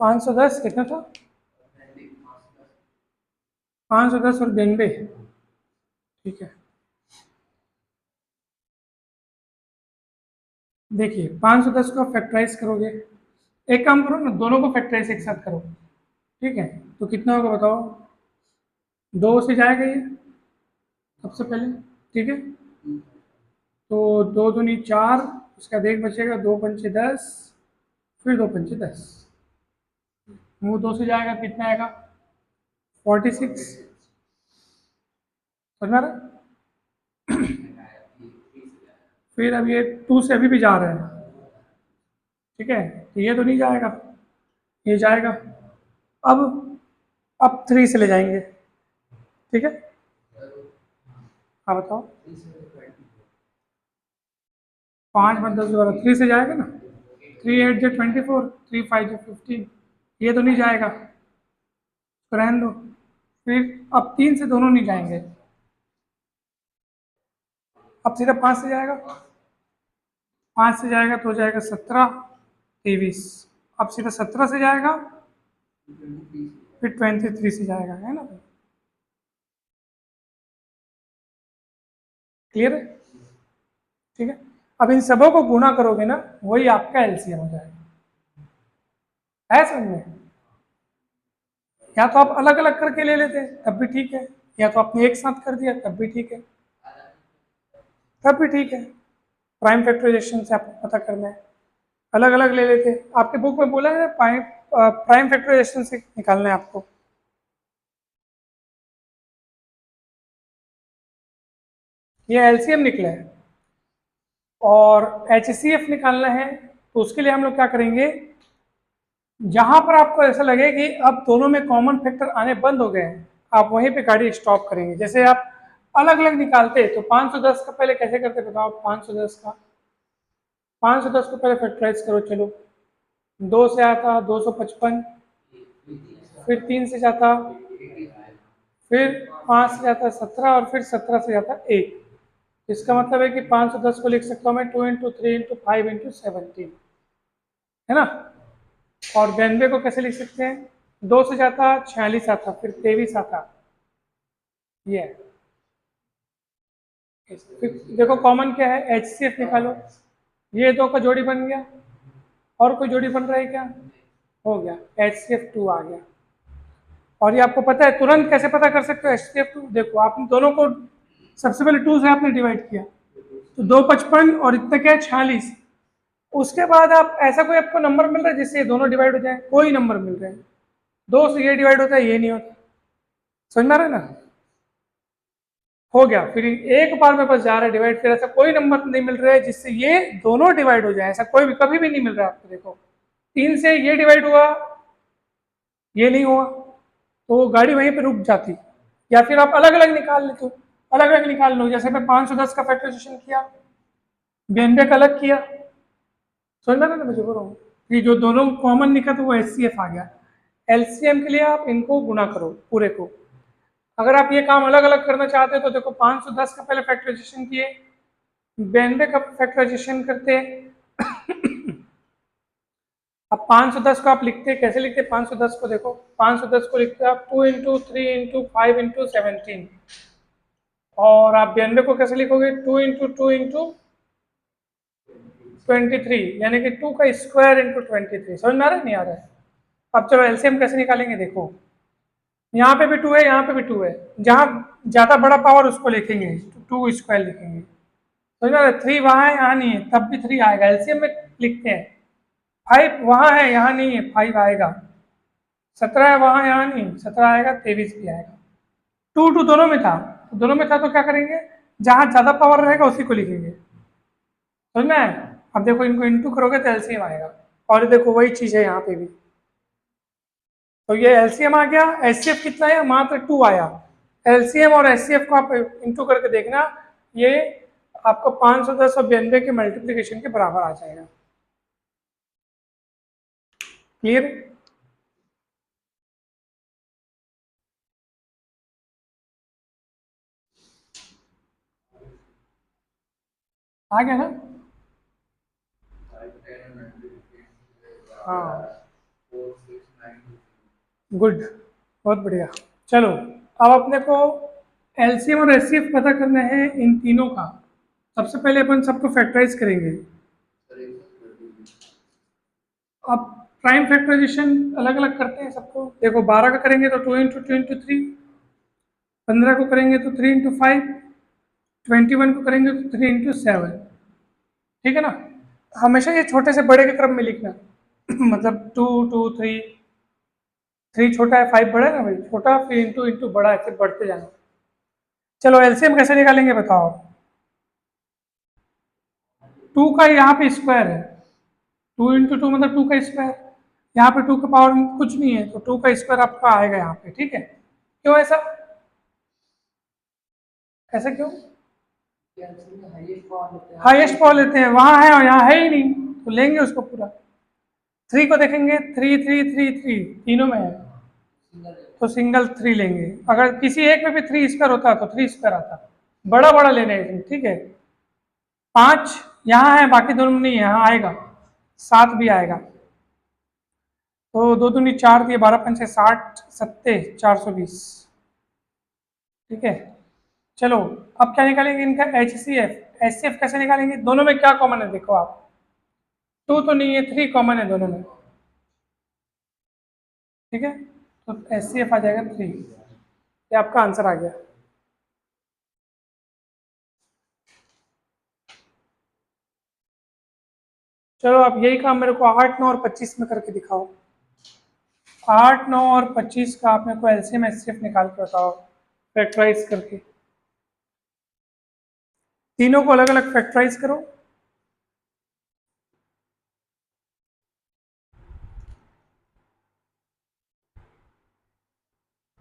510 कितना था? 510 और 92, ठीक है। देखिए 510 को फैक्टराइज करोगे, एक काम करो ना, दोनों को फैक्टराइज एक साथ करो, ठीक है। तो कितना होगा बताओ? 2 से जाएगा ये सबसे पहले, ठीक है। तो 2 दूनी 4, उसका एक बचेगा, 2 पंचे 10, फिर 2 पंचे 10, वो 2 से जाएगा, कितना आएगा? 46। समझ में आ रहा है? फिर अब ये 2 से अभी भी जा रहा है, ठीक है। तो ये तो नहीं जाएगा, ये जाएगा। अब अब 3 से ले जाएंगे, ठीक है। हाँ बताओ। 5 × 10 3 से जाएगा ना, 3 8 × 24, 3 5 × 15, ये तो नहीं जाएगा, तो रहने दो। फिर अब 3 से दोनों नहीं जाएंगे, अब सीधा 5 से जाएगा। 5 से जाएगा तो हो जाएगा 17, 23। अब सीधा 17 से जाएगा, फिर 23 से जाएगा, है ना? क्लियर है? ठीक है। अब इन सबों को गुणा करोगे ना, वही आपका एलसीएम हो जाएगा। है समझ में? या तो आप अलग अलग करके ले लेते तब भी ठीक है, या तो आपने एक साथ कर दिया तब भी ठीक है, तब भी ठीक है। प्राइम फैक्टराइजेशन से आपको पता करना है, अलग अलग ले लेते। आपके बुक में बोला है प्राइम फैक्टराइजेशन से निकालना है आपको। ये एलसीएम निकला है और एचसीएफ निकालना है, तो उसके लिए हम लोग क्या करेंगे, जहां पर आपको ऐसा लगे कि अब दोनों में कॉमन फैक्टर आने बंद हो गए हैं, आप वहीं पे गाड़ी स्टॉप करेंगे। जैसे आप अलग अलग निकालते तो 510 का पहले कैसे करते बताओ? 510 को पहले फैक्टराइज करो, चलो। 2 से आता 255, फिर 3 से जाता, फिर 5 से जाता 17, और फिर 17 से जाता 1। इसका मतलब है कि 510 को लिख सकता हूँ मैं 2 × 3 × 5 × 17, है ना? और 92 को कैसे लिख सकते हैं? 2 से जाता 46 आता, फिर 23 आता, ये है। फिर देखो कॉमन क्या है, एचसीएफ निकालो, ये दो का जोड़ी बन गया, और कोई जोड़ी बन रहा है क्या? हो गया, HCF2 आ गया। और ये आपको पता है तुरंत कैसे पता कर सकते हो HCF2? देखो आपने दोनों को सबसे पहले 2 से आपने डिवाइड किया, तो 2 55 और इतना क्या है 46। उसके बाद आप ऐसा कोई आपको नंबर मिल रहा है जिससे ये दोनों डिवाइड हो जाए? कोई नंबर मिल रहा है। 2 से ये डिवाइड होता है, ये नहीं होता। समझ में आ रहा है ना? हो गया, फिर एक बार में बस जा रहा है डिवाइड, फिर ऐसा कोई नंबर नहीं मिल रहा है जिससे ये दोनों डिवाइड हो जाए, ऐसा कोई भी कभी भी नहीं मिल रहा है आपको। देखो 3 से ये डिवाइड हुआ, ये नहीं हुआ, तो वो गाड़ी वहीं पे रुक जाती। या फिर आप अलग अलग निकाल लेते हो, अलग अलग निकाल लो। जैसे मैं 510 का फैक्टराइजेशन किया, 92 का अलग किया। समझ में आ रहा है ना मुझे बोल रहा हूँ कि जो दोनों कॉमन निकला तो वो HCF आ गया। एलसीएम के लिए आप इनको गुणा करो पूरे को। अगर आप ये काम अलग अलग करना चाहते हो तो देखो 510 का पहले फैक्टराइजेशन किए, 92 का फैक्टराइजेशन करते हैं। अब 510 को आप लिखते हैं, कैसे लिखते हैं 510 को? देखो 510 को लिखते हैं आप 2 × 3 × 5 × 17, और आप 92 को कैसे लिखोगे? 2 × 2 × 23, यानी कि 2 का स्क्वायर इंटू 23। समझ में आ रहा है नहीं आ रहा है? अब चलो एलसीएम कैसे निकालेंगे, देखो यहाँ पे भी 2 है, यहाँ पे भी 2 है, जहाँ ज्यादा बड़ा पावर उसको लिखेंगे, 2 स्क्वायर लिखेंगे। समझ में आ रहा है? 3 वहाँ है, यहाँ नहीं है, तब भी 3 आएगा। एलसीएम में लिखते हैं 5 वहाँ है, यहाँ नहीं है, 5 आएगा। 17 है वहाँ, यहाँ नहीं, 17 आएगा, 23 भी आएगा। 2 दोनों में था, तो दोनों में था तो क्या करेंगे, जहाँ ज्यादा पावर रहेगा उसी को लिखेंगे। समझ में आया? अब देखो इनको इंटू करोगे तो एलसीएम आएगा, और देखो वही चीज है यहाँ पे भी। तो ये एलसीएम आ गया। एचसीएफ कितना है? मात्र 2 आया। एलसीएम और एचसीएफ को आप इंटू करके देखना, ये आपको 510 और 92 के मल्टीप्लीकेशन के बराबर आ जाएगा। क्लियर? आ गया ना? हाँ गुड, बहुत बढ़िया। चलो अब अपने को एलसीएम और एचसीएफ पता करना है इन तीनों का। सबसे पहले अपन सबको फैक्टराइज करेंगे। अब प्राइम फैक्टराइजेशन अलग अलग करते हैं सबको। देखो 12 का करेंगे तो 2 × 2 × 3, 15 को करेंगे तो 3 × 5, 21 को करेंगे तो 3 × 7। ठीक है ना। हमेशा ये छोटे से बड़े के क्रम में लिखना मतलब 2 2 3, 3 छोटा है 5 बड़ा है ना भाई, छोटा फिर इंटू इंटू बड़ा, ऐसे बढ़ते जाना। चलो एलसीएम कैसे निकालेंगे बताओ। 2 का यहाँ पे स्क्वायर है, 2 × 2 मतलब 2 का स्क्वायर। यहाँ पे 2 का पावर कुछ नहीं है, तो 2 का स्क्वायर आपका आएगा यहाँ पे। ठीक है, क्यों ऐसा, ऐसा क्यों? हाईएस्ट पावर लेते हैं, वहां है और यहाँ है ही नहीं, तो लेंगे उसको पूरा। 3 को देखेंगे, 3 3 3 3 तीनों में है, तो सिंगल 3 लेंगे। अगर किसी एक में भी 3 स्क्वायर होता तो 3 स्क्वायर आता। बड़ा बड़ा लेना है, ठीक है। 5 यहाँ है, बाकी दोनों में नहीं है, यहाँ आएगा। 7 भी आएगा, तो 2 दूनी 4 दिए, 12 पंचे 60, 7 420। ठीक है, चलो अब क्या निकालेंगे इनका H C F. H C F कैसे निकालेंगे, दोनों में क्या कॉमन है देखो आप, 2 तो नहीं है, 3 कॉमन है दोनों में। ठीक है, तो एच सी एफ आ जाएगा 3। ये आपका आंसर आ गया। चलो अब यही काम मेरे को 8 9 और 25 में करके दिखाओ। 8 9 और 25 का आप मेरे को एलसीएम एचसीएफ निकाल के बताओ फैक्टराइज करके। तीनों को अलग अलग फैक्टराइज करो।